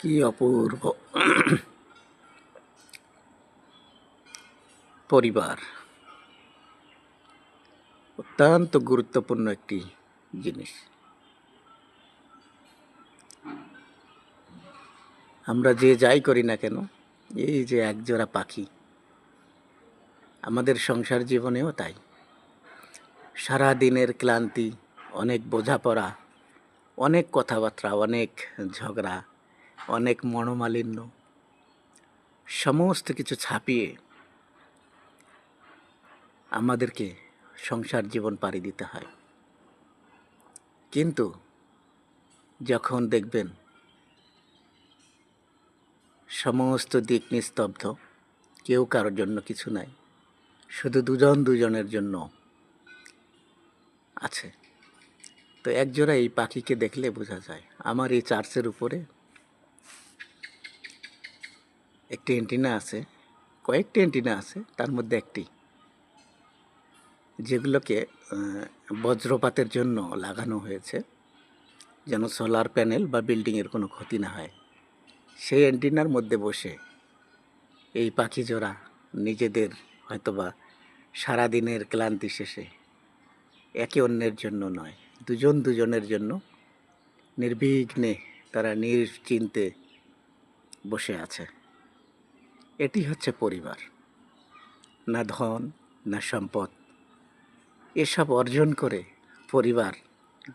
কি অপূর্ব পরিবার অত্যন্ত গুরুত্বপূর্ণ একটি জিনিস। আমরা যে যাই করি না কেন, এই যে একজোড়া পাখি, আমাদের সংসার জীবনেও তাই। সারা দিনের ক্লান্তি, অনেক বোঝাপড়া, অনেক কথাবার্তা, অনেক ঝগড়া, অনেক মনোমালিন্য, সমস্ত কিছু ছাপিয়ে আমাদেরকে সংসার জীবন পাড়ি দিতে হয়। কিন্তু যখন দেখবেন সমস্ত দিক নিস্তব্ধ, কেউ কারোর জন্য কিছু নাই, শুধু দুজনের জন্য আছে, তো একজোড়া এই পাখিকে দেখলে বোঝা যায়। আমার এই চার্চের উপরে একটি অ্যান্টিনা আছে, কয়েকটি অ্যান্টিনা আছে, তার মধ্যে একটি যেগুলোকে বজ্রপাতের জন্য লাগানো হয়েছে, যেন সোলার প্যানেল বা বিল্ডিংয়ের কোনো ক্ষতি না হয়। সেই অ্যান্টিনার মধ্যে বসে এই পাখি জোড়া নিজেদের হয়তোবা সারাদিনের ক্লান্তি শেষে একে অন্যের জন্য নয়, দুজনের জন্য নির্বিঘ্নে তারা নিশ্চিন্তে বসে আছে। এটি হচ্ছে পরিবার। না ধন, না সম্পদ, এসব অর্জন করে পরিবার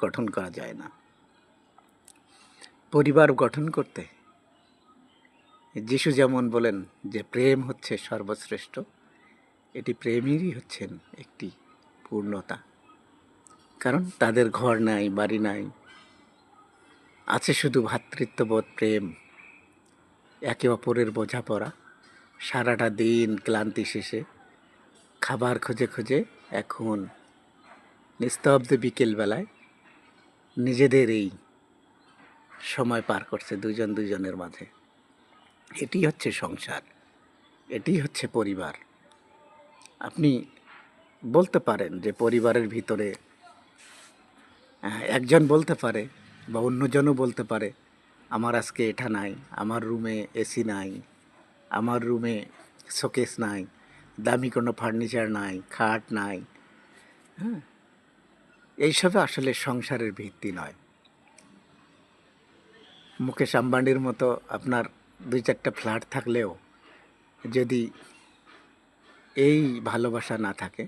গঠন করা যায় না। পরিবার গঠন করতে যিশু যেমন বলেন যে প্রেম হচ্ছে সর্বশ্রেষ্ঠ, এটি প্রেমেরই হচ্ছেন একটি পূর্ণতা। কারণ তাদের ঘর নাই, বাড়ি নাই, আছে শুধু ভ্রাতৃত্ববোধ, প্রেম, একে অপরের বোঝাপড়া। সারাটা দিন ক্লান্তি শেষে খাবার খুঁজে খুঁজে এখন নিস্তব্ধ বিকেলবেলায় নিজেদের এই সময় পার করছে দুজনের মাঝে। এটি হচ্ছে সংসার, এটি হচ্ছে পরিবার। আপনি বলতে পারেন যে পরিবারের ভিতরে একজন বলতে পারে বা অন্যজনও বলতে পারে, আমার আজকে এটা নাই, আমার রুমে এসি নাই, আমার রুমে শোকেস নাই, দামি কোনো ফার্নিচার নাই, খাট নাই। হ্যাঁ, এইসবে আসলে সংসারের ভিত্তি নয়। মুকেশ আম্বানির মতো আপনার 2-4টা ফ্ল্যাট থাকলেও যদি এই ভালোবাসা না থাকে,